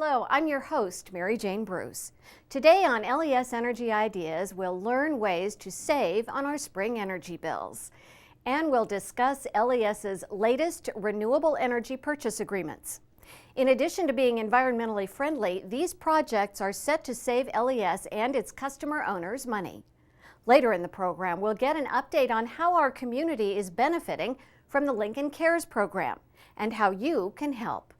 Hello, I'm your host, Mary Jane Bruce. Today on LES Energy Ideas, we'll learn ways to save on our spring energy bills. And we'll discuss LES's latest renewable energy purchase agreements. In addition to being environmentally friendly, these projects are set to save LES and its customer owners money. Later in the program, we'll get an update on how our community is benefiting from the Lincoln Cares program and how you can help.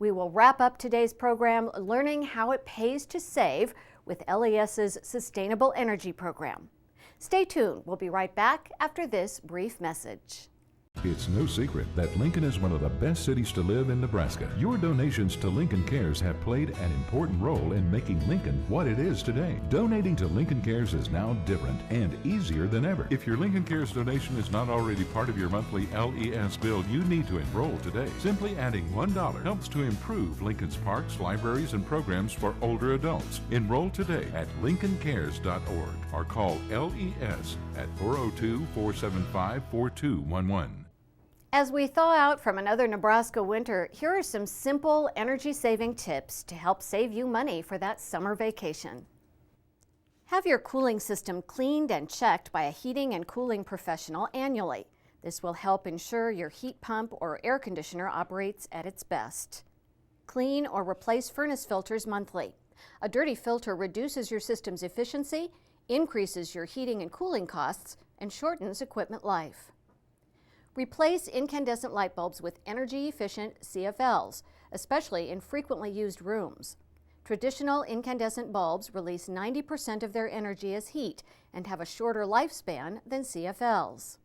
We will wrap up today's program learning how it pays to save with LES's Sustainable Energy program. Stay tuned. We'll be right back after this brief message. It's no secret that Lincoln is one of the best cities to live in Nebraska. Your donations to Lincoln Cares have played an important role in making Lincoln what it is today. Donating to Lincoln Cares is now different and easier than ever. If your Lincoln Cares donation is not already part of your monthly LES bill, you need to enroll today. Simply adding $1 helps to improve Lincoln's parks, libraries, and programs for older adults. Enroll today at lincolncares.org or call LES at 402-475-4211. As we thaw out from another Nebraska winter, here are some simple energy-saving tips to help save you money for that summer vacation. Have your cooling system cleaned and checked by a heating and cooling professional annually. This will help ensure your heat pump or air conditioner operates at its best. Clean or replace furnace filters monthly. A dirty filter reduces your system's efficiency, increases your heating and cooling costs, and shortens equipment life. Replace incandescent light bulbs with energy-efficient CFLs, especially in frequently used rooms. Traditional incandescent bulbs release 90% of their energy as heat and have a shorter lifespan than CFLs.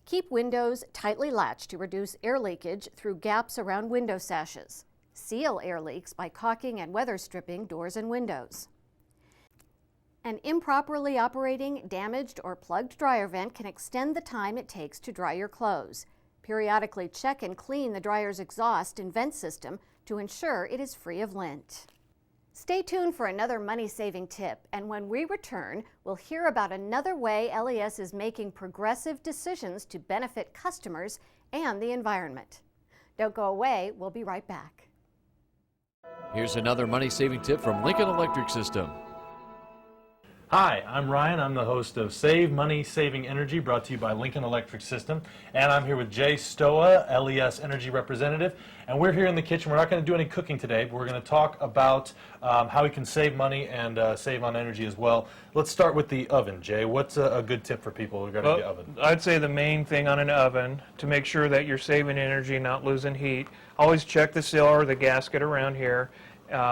Keep windows tightly latched to reduce air leakage through gaps around window sashes. Seal air leaks by caulking and weather stripping doors and windows. An improperly operating, damaged, or plugged dryer vent can extend the time it takes to dry your clothes. Periodically check and clean the dryer's exhaust and vent system to ensure it is free of lint. Stay tuned for another money-saving tip, and when we return, we'll hear about another way LES is making progressive decisions to benefit customers and the environment. Don't go away, we'll be right back. Here's another money-saving tip from Lincoln Electric System. Hi, I'm Ryan. I'm the host of Save Money Saving Energy, brought to you by Lincoln Electric System. And I'm here with Jay Stoa, LES Energy Representative. And we're here in the kitchen. We're not going to do any cooking today, but we're going to talk about how we can save money and save on energy as well. Let's start with the oven, Jay. What's a good tip for people who are going to the oven? I'd say the main thing on an oven, to make sure that you're saving energy, not losing heat, always check the seal or the gasket around here.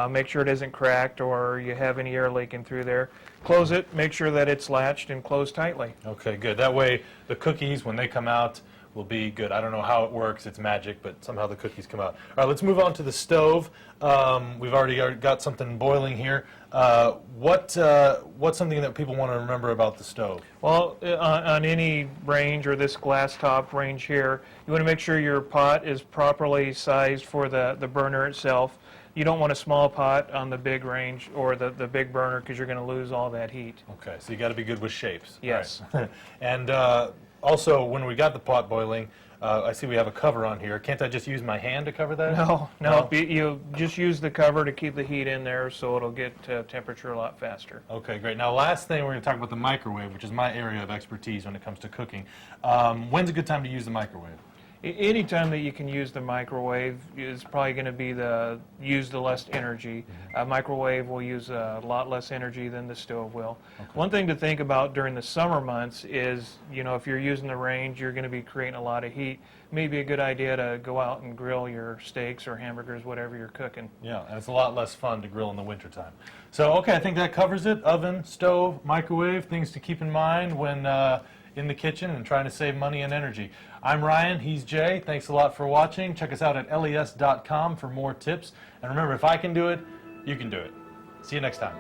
Make sure it isn't cracked or you have any air leaking through there. Close it, make sure that it's latched and closed tightly. Okay, good. That way the cookies, when they come out, will be good. I don't know how it works. It's magic, but somehow the cookies come out. All right, let's move on to the stove. We've already got something boiling here. What's something that people want to remember about the stove? Well, on any range or this glass top range here, you want to make sure your pot is properly sized for the burner itself. You don't want a small pot on the big range or the big burner because you're going to lose all that heat. Okay, so you got to be good with shapes. Yes. Right. And also, when we got the pot boiling, I see we have a cover on here. Can't I just use my hand to cover that? No. You just use the cover to keep the heat in there so it'll get temperature a lot faster. Okay, great. Now, last thing, we're going to talk about the microwave, which is my area of expertise when it comes to cooking. When's a good time to use the microwave? Any time that you can use the microwave is probably going to be use the less energy. A microwave will use a lot less energy than the stove will. Okay. One thing to think about during the summer months is, if you're using the range, you're going to be creating a lot of heat. It may be a good idea to go out and grill your steaks or hamburgers, whatever you're cooking. Yeah, and it's a lot less fun to grill in the wintertime. So, okay, I think that covers it. Oven, stove, microwave, things to keep in mind when in the kitchen and trying to save money and energy. I'm Ryan, he's Jay. Thanks a lot for watching. Check us out at les.com for more tips. And remember, if I can do it, you can do it. See you next time.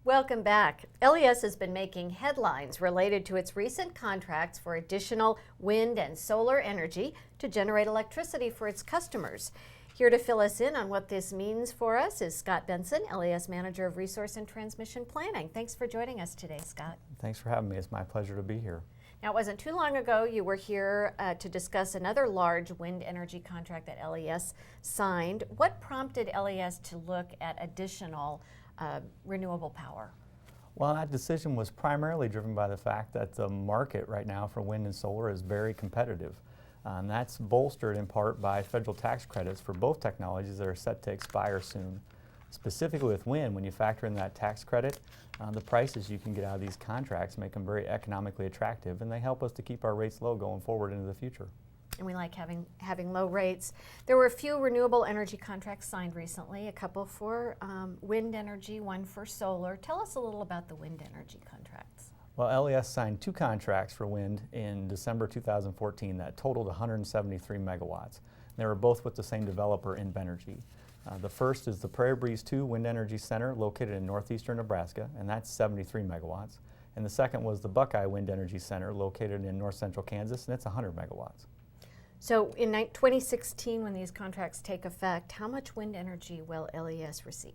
Welcome back. LES has been making headlines related to its recent contracts for additional wind and solar energy to generate electricity for its customers. Here to fill us in on what this means for us is Scott Benson, LES Manager of Resource and Transmission Planning. Thanks for joining us today, Scott. Thanks for having me. It's my pleasure to be here. Now, it wasn't too long ago you were here to discuss another large wind energy contract that LES signed. What prompted LES to look at additional renewable power? Well, that decision was primarily driven by the fact that the market right now for wind and solar is very competitive. And that's bolstered in part by federal tax credits for both technologies that are set to expire soon. Specifically with wind, when you factor in that tax credit, the prices you can get out of these contracts make them very economically attractive, and they help us to keep our rates low going forward into the future. And we like having low rates. There were a few renewable energy contracts signed recently, a couple for wind energy, one for solar. Tell us a little about the wind energy contracts. Well, LES signed 2 contracts for wind in December 2014 that totaled 173 megawatts. They were both with the same developer, Invenergy. The first is the Prairie Breeze 2 Wind Energy Center located in northeastern Nebraska, and that's 73 megawatts. And the second was the Buckeye Wind Energy Center located in north central Kansas, and it's 100 megawatts. So in 2016, when these contracts take effect, how much wind energy will LES receive?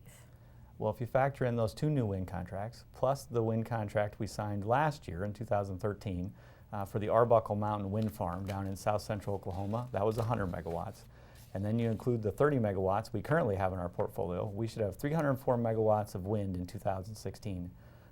Well, if you factor in those 2 new wind contracts, plus the wind contract we signed last year in 2013 for the Arbuckle Mountain Wind Farm down in south central Oklahoma, that was 100 megawatts. And then you include the 30 megawatts we currently have in our portfolio, we should have 304 megawatts of wind in 2016.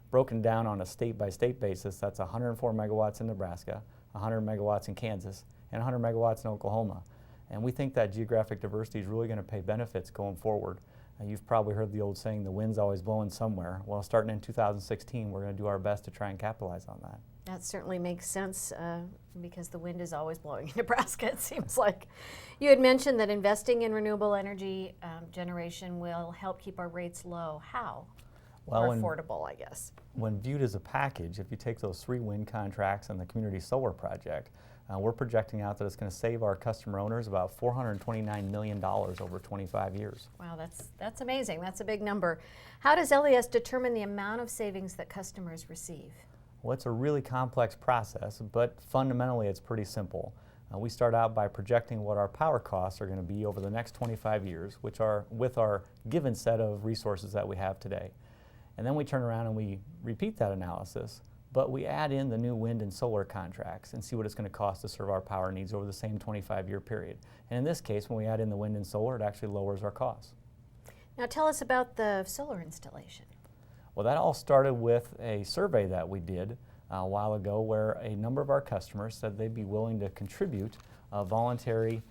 Broken down on a state-by-state basis, that's 104 megawatts in Nebraska, 100 megawatts in Kansas, and 100 megawatts in Oklahoma. And we think that geographic diversity is really going to pay benefits going forward. You've probably heard the old saying, the wind's always blowing somewhere. Well, starting in 2016, we're going to do our best to try and capitalize on that. That certainly makes sense because the wind is always blowing in Nebraska, it seems like. You had mentioned that investing in renewable energy generation will help keep our rates low. How? Well, or affordable, I guess. When viewed as a package, if you take those 3 wind contracts and the community solar project, we're projecting out that it's going to save our customer owners about $429 million over 25 years. Wow, that's amazing. That's a big number. How does LES determine the amount of savings that customers receive? Well, it's a really complex process, but fundamentally it's pretty simple. We start out by projecting what our power costs are going to be over the next 25 years, which are with our given set of resources that we have today. And then we turn around and we repeat that analysis, but we add in the new wind and solar contracts and see what it's going to cost to serve our power needs over the same 25-year period. And in this case, when we add in the wind and solar, it actually lowers our costs. Now tell us about the solar installation. Well, that all started with a survey that we did a while ago where a number of our customers said they'd be willing to contribute a voluntary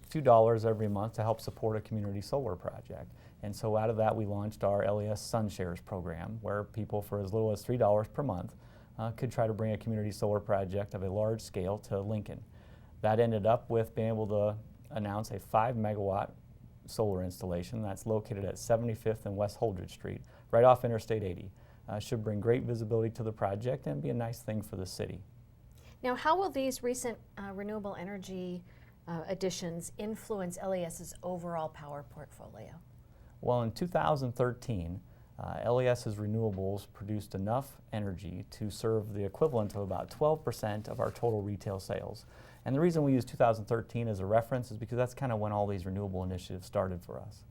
few dollars every month to help support a community solar project. And so out of that we launched our LES Sun Shares program, where people for as little as $3 per month could try to bring a community solar project of a large scale to Lincoln. That ended up with being able to announce a 5 megawatt solar installation that's located at 75th and West Holdridge Street, right off Interstate 80. Should bring great visibility to the project and be a nice thing for the city. Now, how will these recent renewable energy additions influence LES's overall power portfolio? Well, in 2013, LES's renewables produced enough energy to serve the equivalent of about 12% of our total retail sales. And the reason we use 2013 as a reference is because that's kind of when all these renewable initiatives started for us.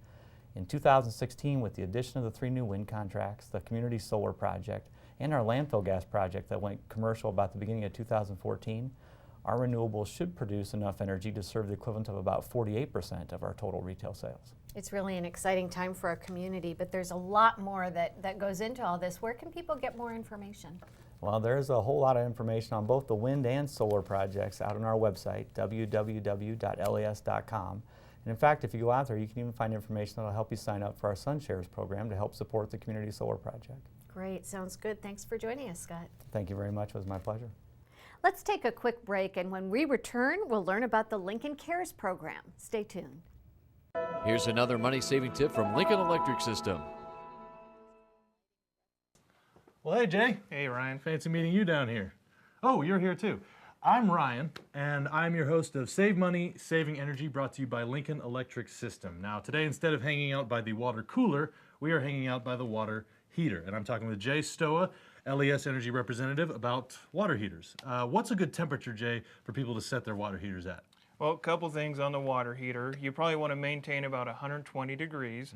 In 2016, with the addition of the 3 new wind contracts, the community solar project, and our landfill gas project that went commercial about the beginning of 2014, our renewables should produce enough energy to serve the equivalent of about 48% of our total retail sales. It's really an exciting time for our community, but there's a lot more that goes into all this. Where can people get more information? Well, there's a whole lot of information on both the wind and solar projects out on our website, www.les.com. And in fact, if you go out there, you can even find information that will help you sign up for our Sun Shares program to help support the community solar project. Great, sounds good. Thanks for joining us, Scott. Thank you very much. It was my pleasure. Let's take a quick break, and when we return, we'll learn about the Lincoln Cares program. Stay tuned. Here's another money-saving tip from Lincoln Electric System. Well, hey, Jay. Hey, Ryan. Fancy meeting you down here. Oh, you're here too. I'm Ryan, and I'm your host of Save Money, Saving Energy, brought to you by Lincoln Electric System. Now, today, instead of hanging out by the water cooler, we are hanging out by the water heater. And I'm talking with Jay Stoa, LES Energy Representative, about water heaters. What's a good temperature, Jay, for people to set their water heaters at? Well, a couple things on the water heater. You probably want to maintain about 120 degrees,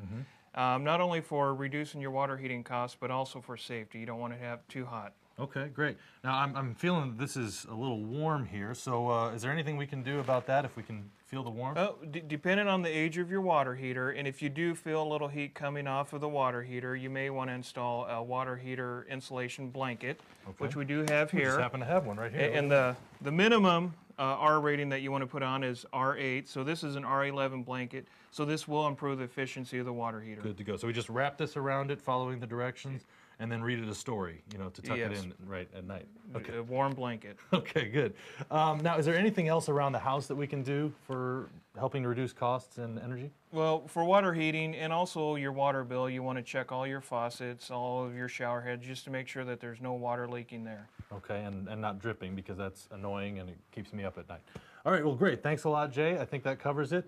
not only for reducing your water heating costs, but also for safety. You don't want to have too hot. Okay, great. Now I'm feeling that this is a little warm here, so is there anything we can do about that if we can feel the warmth? Oh, depending on the age of your water heater, and if you do feel a little heat coming off of the water heater, you may want to install a water heater insulation blanket, which we do have We here. just happen to have one right here. And the minimum R rating that you want to put on is R8, so this is an R11 blanket, so this will improve the efficiency of the water heater. Good to go. So we just wrap this around it, following the directions, and then read it a story, you know, to tuck it Yes. in right at night. Okay. A warm blanket. Okay, good. Now, is there anything else around the house that we can do for helping to reduce costs and energy? Well, for water heating and also your water bill, you want to check all your faucets, all of your shower heads, just to make sure that there's no water leaking there. Okay, and not dripping, because that's annoying and it keeps me up at night. All right, well, great. Thanks a lot, Jay. I think that covers it.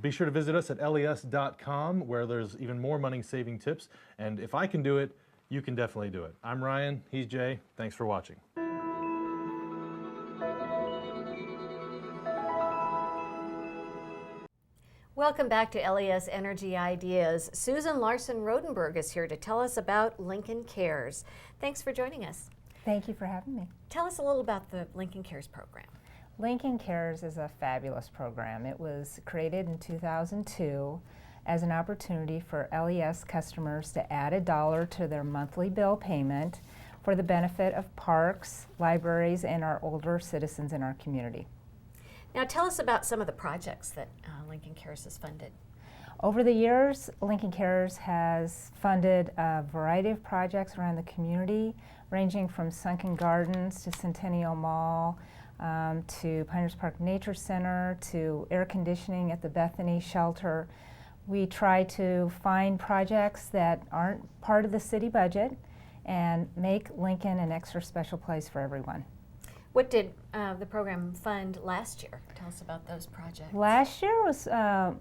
Be sure to visit us at les.com, where there's even more money-saving tips. And if I can do it, you can definitely do it. I'm Ryan. He's Jay. Thanks for watching. Welcome back to LES Energy Ideas. Susan Larson-Rodenberg is here to tell us about Lincoln Cares. Thanks for joining us. Thank you for having me. Tell us a little about the Lincoln Cares program. Lincoln Cares is a fabulous program. It was created in 2002 as an opportunity for LES customers to add $1 to their monthly bill payment for the benefit of parks, libraries, and our older citizens in our community. Now tell us about some of the projects that Lincoln Cares has funded. Over the years, Lincoln Cares has funded a variety of projects around the community, ranging from sunken gardens to Centennial Mall, to Pinehurst Park Nature Center, to air conditioning at the Bethany Shelter. We try to find projects that aren't part of the city budget and make Lincoln an extra special place for everyone. What did the program fund last year? Tell us about those projects. Last year was a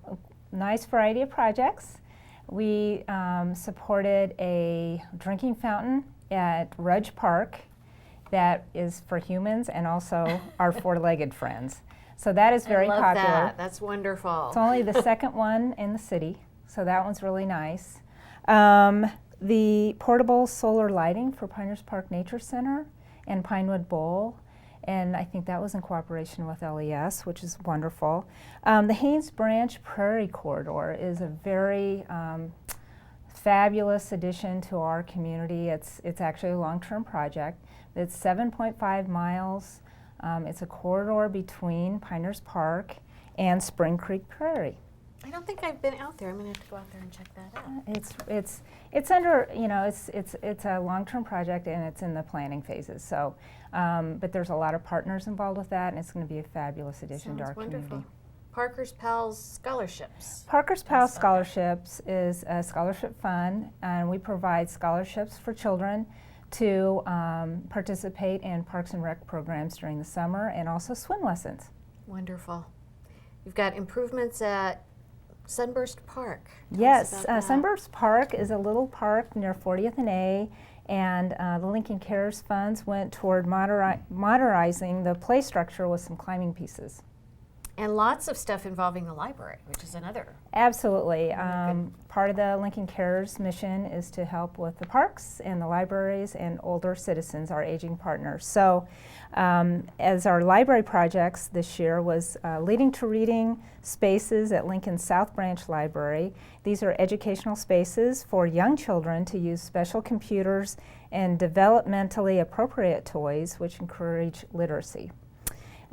nice variety of projects. We supported a drinking fountain at Rudge Park that is for humans and also our four-legged friends. So that is very popular. I love that. That's wonderful. It's only the second one in the city, so that one's really nice. The portable solar lighting for Pinehurst Park Nature Center and Pinewood Bowl, and I think that was in cooperation with LES, which is wonderful. The Haynes Branch Prairie Corridor is a very fabulous addition to our community. It's actually a long-term project. It's 7.5 miles. It's a corridor between Pinehurst Park and Spring Creek Prairie. I don't think I've been out there. I'm going to have to go out there and check that out. It's under, you know, it's a long-term project and it's in the planning phases. So, but there's a lot of partners involved with that, and it's going to be a fabulous addition to our wonderful. community. Parker's Pals Scholarships. Parker's Pals Scholarships is a scholarship fund, and we provide scholarships for children to participate in Parks and Rec programs during the summer and also swim lessons. Wonderful. You've got improvements at Sunburst Park. Yes, Sunburst Park is a little park near 40th and A, and the Lincoln Cares funds went toward modernizing the play structure with some climbing pieces. And lots of stuff involving the library, which is another. Absolutely. Part of the Lincoln Cares mission is to help with the parks and the libraries and older citizens, our aging partners. So as our library projects this year was Leading to Reading spaces at Lincoln South Branch Library. These are educational spaces for young children to use special computers and developmentally appropriate toys which encourage literacy.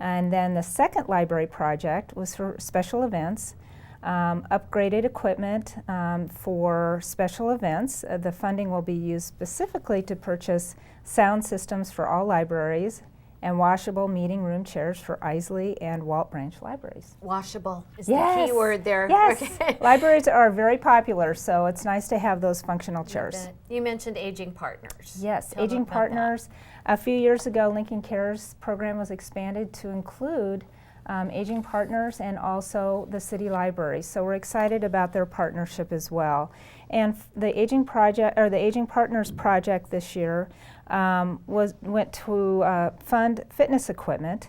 And then the second library project was for special events, upgraded equipment for special events. The funding will be used specifically to purchase sound systems for all libraries and washable meeting room chairs for Isley and Walt Branch libraries. Washable is the key word there. Yes, Okay. Libraries are very popular, so it's nice to have those functional chairs. You mentioned Aging Partners. Yes, Tell Aging about Partners. A few years ago, Lincoln Cares program was expanded to include Aging Partners and also the city library. So we're excited about their partnership as well. And the Aging Partners project this year went to fund fitness equipment,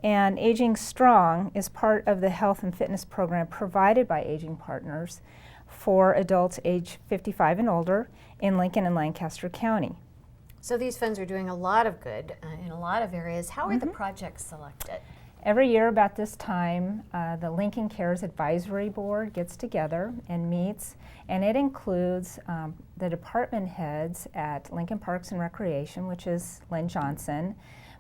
and Aging Strong is part of the health and fitness program provided by Aging Partners for adults age 55 and older in Lincoln and Lancaster County. So these funds are doing a lot of good in a lot of areas. How are the projects selected? Every year about this time, the Lincoln Cares Advisory Board gets together and meets, and it includes the department heads at Lincoln Parks and Recreation, which is Lynn Johnson,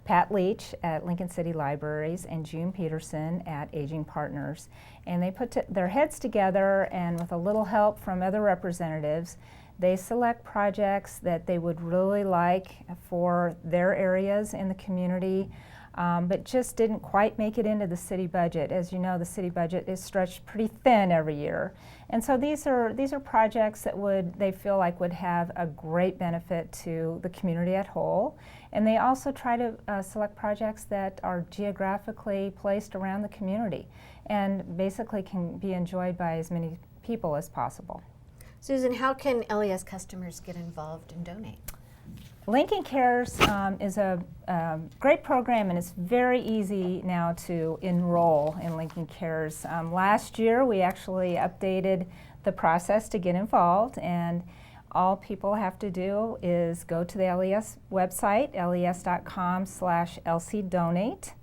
Pat Leach at Lincoln City Libraries, and June Peterson at Aging Partners. And they put their heads together, and with a little help from other representatives, they select projects that they would really like for their areas in the community, but just didn't quite make it into the city budget. As you know, the city budget is stretched pretty thin every year. And so these are projects that they feel like would have a great benefit to the community at whole. And they also try to select projects that are geographically placed around the community and basically can be enjoyed by as many people as possible. Susan, how can LES customers get involved and donate? Lincoln Cares is a great program, and it's very easy now to enroll in Lincoln Cares. Last year we actually updated the process to get involved, and all people have to do is go to the LES website, les.com/lcdonate,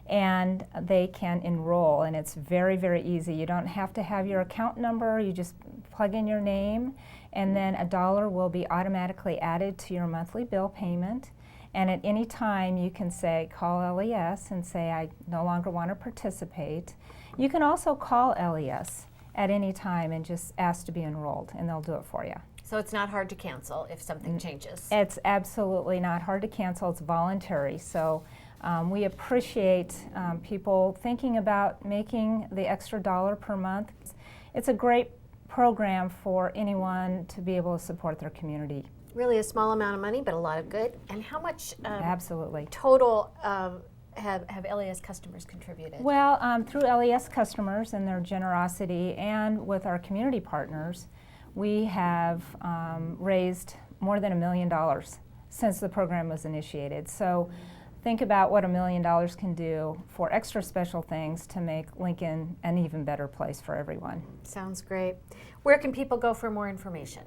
and they can enroll, and it's very, very easy. You don't have to have your account number, you just plug in your name, and then $1 will be automatically added to your monthly bill payment. And at any time you can say, call LES and say, I no longer want to participate. You can also call LES at any time and just ask to be enrolled, and they'll do it for you. So it's not hard to cancel if something changes? It's absolutely not hard to cancel. It's voluntary. So we appreciate people thinking about making the extra $1 per month. It's a great program for anyone to be able to support their community. Really a small amount of money, but a lot of good. And how much Absolutely. total have LES customers contributed? Well, through LES customers and their generosity, and with our community partners, we have raised more than $1 million since the program was initiated. So think about what $1 million can do for extra special things to make Lincoln an even better place for everyone. Sounds great. Where can people go for more information?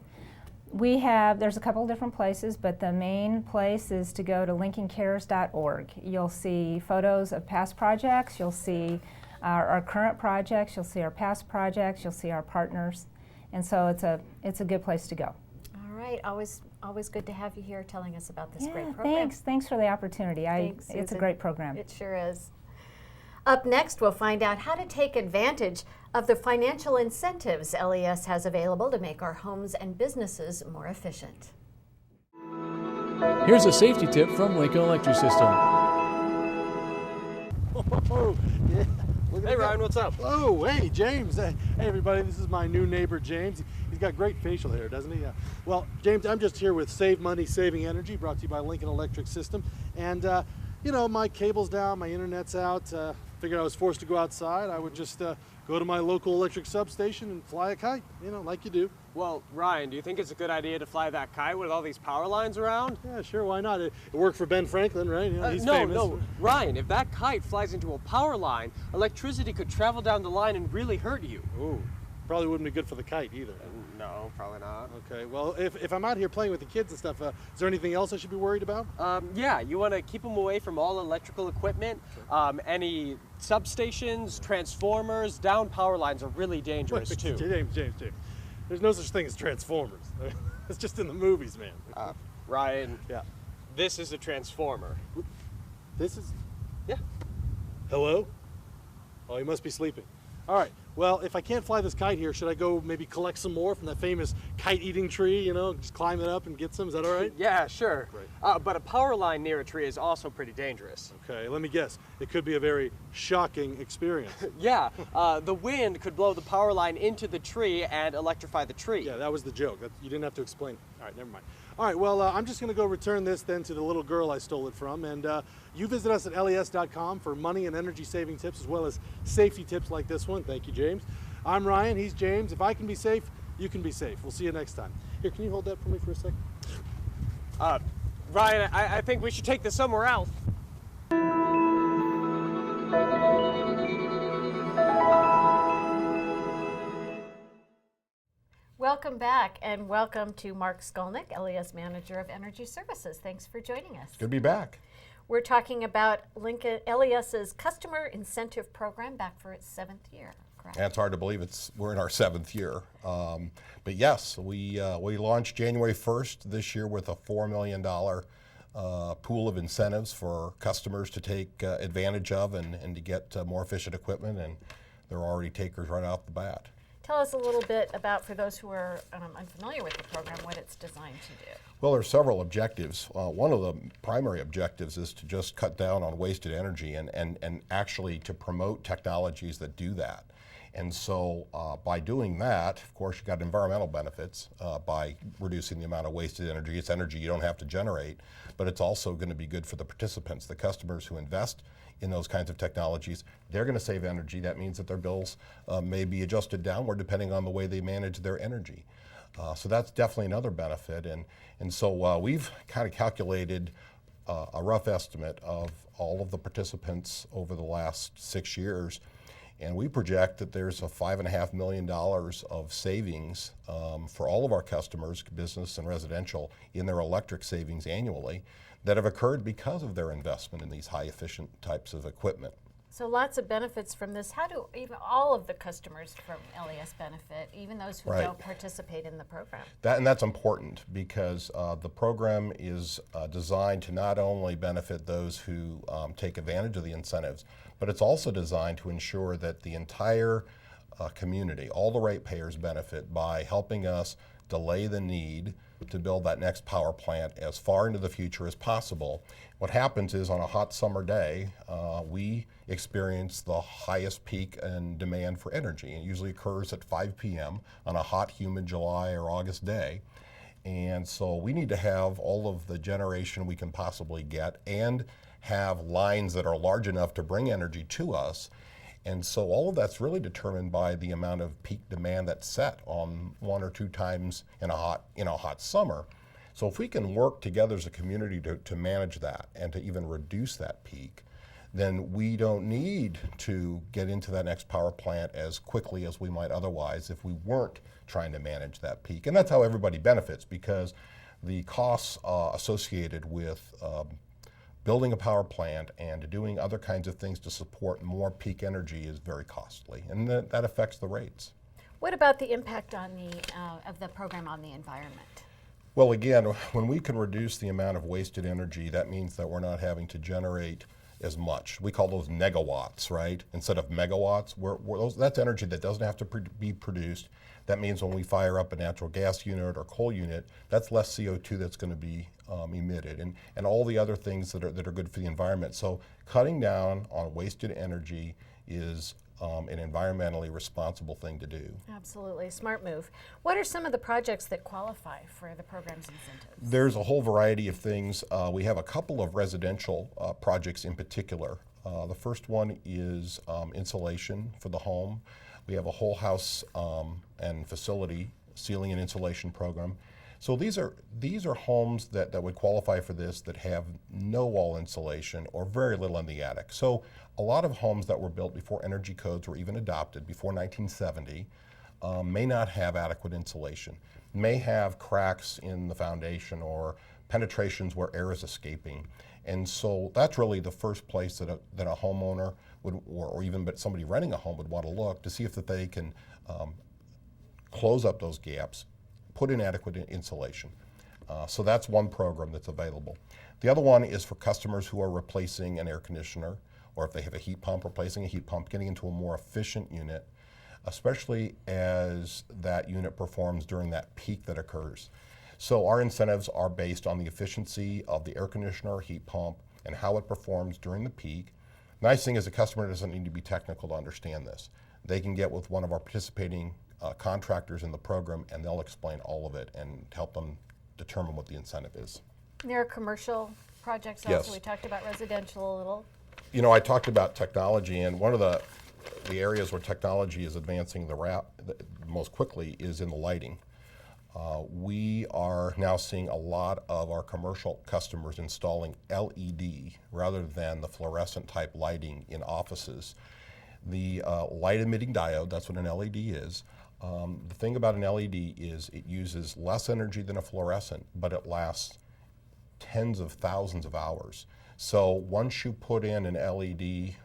There's a couple different places, but the main place is to go to lincolncares.org. You'll see photos of past projects, you'll see our current projects, you'll see our past projects, you'll see our partners, and so it's a good place to go. All right, always good to have you here telling us about this great program. Thanks for the opportunity. Thanks, It's a Susan. great program. It sure is. Up next, we'll find out how to take advantage of the financial incentives LES has available to make our homes and businesses more efficient. Here's a safety tip from Lincoln Electric System. Oh, yeah. Hey Ryan, what's up? Oh, hey James. Hey everybody, this is my new neighbor James. He's got great facial hair, doesn't he? Well, James, I'm just here with Save Money, Saving Energy, brought to you by Lincoln Electric System. And you know, my cable's down, my internet's out. Figured I was forced to go outside. I would just go to my local electric substation and fly a kite, you know, like you do. Well, Ryan, do you think it's a good idea to fly that kite with all these power lines around? Yeah, sure, why not? It worked for Ben Franklin, right? You know, he's famous. No, Ryan, if that kite flies into a power line, electricity could travel down the line and really hurt you. Ooh, probably wouldn't be good for the kite either. No, probably not. Okay, well, if I'm out here playing with the kids and stuff, is there anything else I should be worried about? Yeah, you want to keep them away from all electrical equipment. Any substations, transformers, down power lines are really dangerous too. James. There's no such thing as transformers. It's just in the movies, man. Ryan, Yeah. this is a transformer. This is... Yeah. Hello? Oh, he must be sleeping. All right. Well, if I can't fly this kite here, should I go maybe collect some more from that famous kite-eating tree, you know, just climb it up and get some? Is that all right? Yeah, sure. Great. But a power line near a tree is also pretty dangerous. Okay, let me guess. It could be a very shocking experience. Yeah, the wind could blow the power line into the tree and electrify the tree. Yeah, that was the joke. You didn't have to explain. All right, never mind. All right, well, I'm just going to go return this then to the little girl I stole it from. And you visit us at les.com for money and energy saving tips as well as safety tips like this one. Thank you, James. I'm Ryan, he's James. If I can be safe, you can be safe. We'll see you next time. Here, can you hold that for me for a second? Ryan, I think we should take this somewhere else. Welcome welcome back, and welcome to Mark Skolnick, LES Manager of Energy Services. Thanks for joining us. Good to be back. We're talking about LES's Customer Incentive Program, back for its 7th year. Correct? And it's hard to believe we're in our 7th year. But yes, we launched January 1st this year with a $4 million pool of incentives for customers to take advantage of and to get more efficient equipment, and they're already takers right off the bat. Tell us a little bit about, for those who are unfamiliar with the program, what it's designed to do. Well, there are several objectives. One of the primary objectives is to just cut down on wasted energy and actually to promote technologies that do that. And so by doing that, of course, you've got environmental benefits by reducing the amount of wasted energy. It's energy you don't have to generate, but it's also going to be good for the participants, the customers who invest in those kinds of technologies. They're going to save energy. That means that their bills may be adjusted downward depending on the way they manage their energy. So that's definitely another benefit. And so we've kind of calculated a rough estimate of all of the participants over the last 6 years. And we project that there's a $5.5 million of savings for all of our customers, business and residential, in their electric savings annually that have occurred because of their investment in these high efficient types of equipment. So lots of benefits from this. How do even all of the customers from LES benefit, even those who don't participate in the program? That's important because the program is designed to not only benefit those who take advantage of the incentives, but it's also designed to ensure that the entire community, all the ratepayers, benefit by helping us delay the need to build that next power plant as far into the future as possible. What happens is on a hot summer day, we experience the highest peak in demand for energy. It usually occurs at 5 p.m. on a hot, humid July or August day. And so we need to have all of the generation we can possibly get and have lines that are large enough to bring energy to us. And so all of that's really determined by the amount of peak demand that's set on 1 or 2 times in a hot summer. So if we can work together as a community to manage that and to even reduce that peak, then we don't need to get into that next power plant as quickly as we might otherwise if we weren't trying to manage that peak. And that's how everybody benefits, because the costs associated with building a power plant and doing other kinds of things to support more peak energy is very costly, and that affects the rates. What about the impact on of the program on the environment? Well, again, when we can reduce the amount of wasted energy, that means that we're not having to generate as much. We call those negawatts, right? Instead of megawatts, that's energy that doesn't have to be produced. That means when we fire up a natural gas unit or coal unit, that's less CO2 that's going to be emitted, and all the other things that are good for the environment. So cutting down on wasted energy is an environmentally responsible thing to do. Absolutely, smart move. What are some of the projects that qualify for the program's incentives? There's a whole variety of things. We have a couple of residential projects in particular. The first one is insulation for the home. We have a whole house and facility ceiling and insulation program. So these are homes that would qualify for this that have no wall insulation or very little in the attic. So a lot of homes that were built before energy codes were even adopted, before 1970, may not have adequate insulation, may have cracks in the foundation or penetrations where air is escaping. And so that's really the first place that a homeowner would, or even somebody renting a home would want to look to see if that they can close up those gaps, put in adequate insulation. So that's one program that's available. The other one is for customers who are replacing an air conditioner, or if they have a heat pump, replacing a heat pump, getting into a more efficient unit, especially as that unit performs during that peak that occurs. So our incentives are based on the efficiency of the air conditioner or heat pump and how it performs during the peak. Nice thing is the customer doesn't need to be technical to understand this. They can get with one of our participating contractors in the program, and they'll explain all of it and help them determine what the incentive is. There are commercial projects also. Yes. We talked about residential a little. You know, I talked about technology, and one of the areas where technology is advancing the most quickly is in the lighting. We are now seeing a lot of our commercial customers installing LED rather than the fluorescent type lighting in offices. The light emitting diode, that's what an LED is, The thing about an LED is it uses less energy than a fluorescent, but it lasts tens of thousands of hours. So once you put in an LED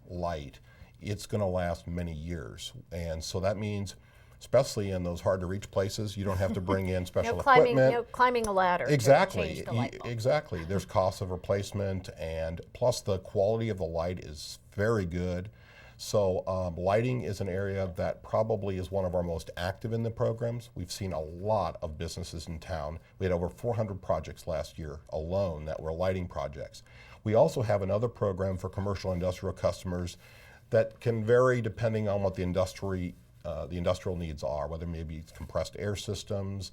light, it's going to last many years. And so that means, especially in those hard to reach places, you don't have to bring in special equipment. Climbing a ladder. Exactly, To change the light bulb. exactly. There's costs of replacement, and plus the quality of the light is very good. So lighting is an area that probably is one of our most active in the programs. We've seen a lot of businesses in town. We had over 400 projects last year alone that were lighting projects. We also have another program for commercial industrial customers that can vary depending on what the industrial needs are, whether maybe it's compressed air systems,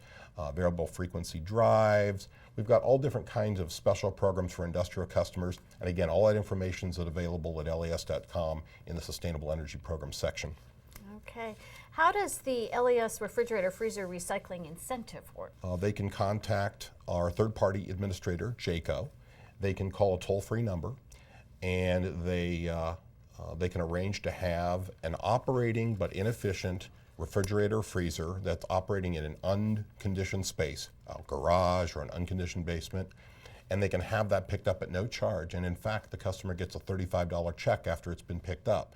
variable frequency drives. We've got all different kinds of special programs for industrial customers. And again, all that information is available at les.com in the Sustainable Energy Program section. Okay. How does the LES refrigerator freezer recycling incentive work? They can contact our third-party administrator, JACO. They can call a toll-free number, and they can arrange to have an operating but inefficient refrigerator freezer that's operating in an unconditioned space, a garage or an unconditioned basement, and they can have that picked up at no charge. And in fact, the customer gets a $35 check after it's been picked up.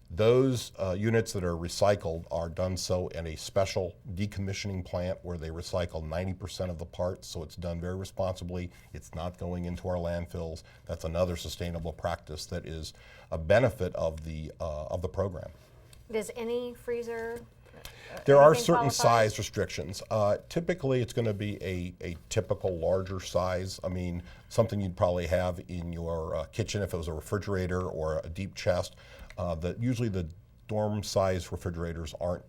Those units that are recycled are done so in a special decommissioning plant where they recycle 90% of the parts, so it's done very responsibly. It's not going into our landfills. That's another sustainable practice that is a benefit of the program. Does any freezer? There are certain size restrictions. Typically, it's going to be a typical larger size. I mean, something you'd probably have in your kitchen if it was a refrigerator or a deep chest. Usually the dorm-size refrigerators aren't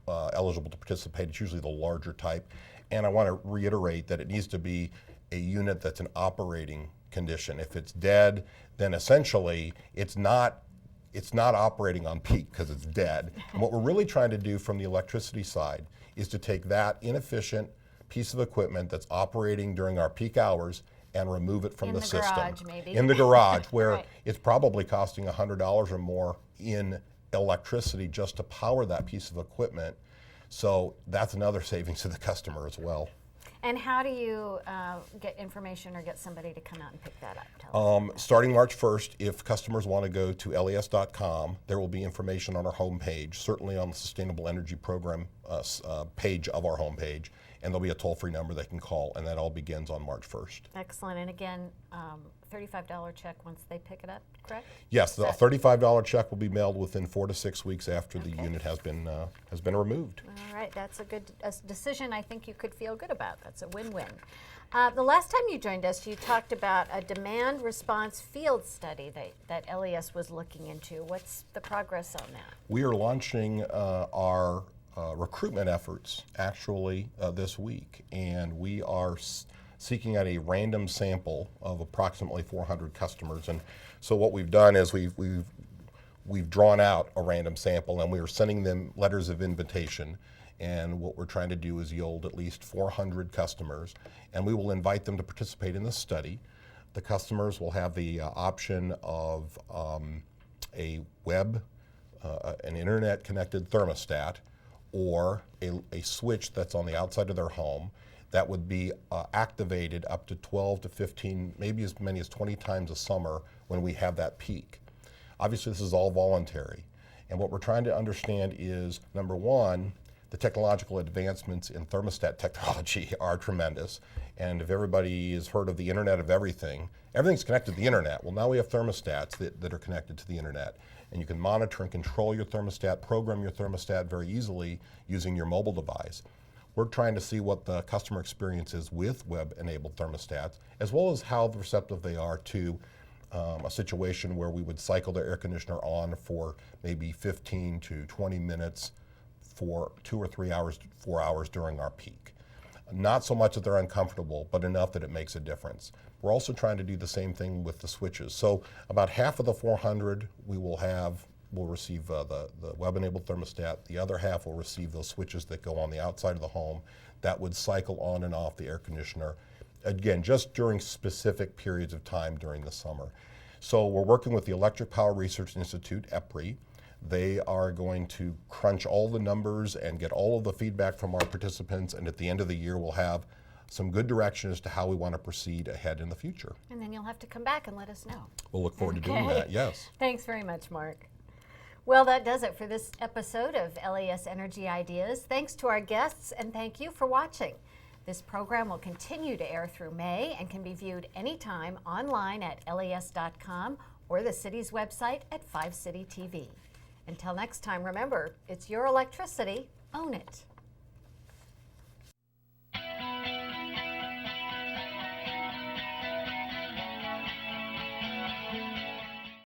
eligible to participate. It's usually the larger type. And I want to reiterate that it needs to be a unit that's in operating condition. If it's dead, then essentially it's not operating on peak because it's dead. And what we're really trying to do from the electricity side is to take that inefficient piece of equipment that's operating during our peak hours and remove it from the system. In the garage, maybe. In the garage, where Right. it's probably costing $100 or more in electricity just to power that piece of equipment. So that's another savings to the customer as well. And how do you get information or get somebody to come out and pick that up? Tell us. Starting March 1st, if customers want to go to les.com, there will be information on our homepage, certainly on the Sustainable Energy Program page of our homepage, and there'll be a toll-free number they can call, and that all begins on March 1st. Excellent. And again, $35 check once they pick it up, correct? Yes, the $35 check will be mailed within 4 to 6 weeks after the unit has been removed. All right, that's a good decision I think you could feel good about. That's a win-win. The last time you joined us, you talked about a demand response field study that LES was looking into. What's the progress on that? We are launching our recruitment efforts actually this week, and we are seeking out a random sample of approximately 400 customers. And so what we've done is we've drawn out a random sample, and we are sending them letters of invitation. And what we're trying to do is yield at least 400 customers, and we will invite them to participate in this study. The customers will have the option of a web, an internet-connected thermostat, or a switch that's on the outside of their home that would be activated up to 12 to 15, maybe as many as 20 times a summer when we have that peak. Obviously, this is all voluntary. And what we're trying to understand is, number one, the technological advancements in thermostat technology are tremendous. And if everybody has heard of the Internet of Everything, everything's connected to the Internet. Well, now we have thermostats that are connected to the Internet. And you can monitor and control your thermostat, program your thermostat very easily using your mobile device. We're trying to see what the customer experience is with web-enabled thermostats, as well as how receptive they are to a situation where we would cycle their air conditioner on for maybe 15 to 20 minutes for 2 or 3 hours, 4 hours during our peak. Not so much that they're uncomfortable, but enough that it makes a difference. We're also trying to do the same thing with the switches. So about half of the 400 will receive the web-enabled thermostat. The other half will receive those switches that go on the outside of the home that would cycle on and off the air conditioner, again, just during specific periods of time during the summer. So we're working with the Electric Power Research Institute, EPRI. They are going to crunch all the numbers and get all of the feedback from our participants, and at the end of the year we'll have some good direction as to how we want to proceed ahead in the future. And then you'll have to come back and let us know. We'll look forward to doing that, yes. Thanks very much, Mark. Well, that does it for this episode of LES Energy Ideas. Thanks to our guests, and thank you for watching. This program will continue to air through May and can be viewed anytime online at les.com or the city's website at 5 City TV. Until next time, remember, it's your electricity. Own it.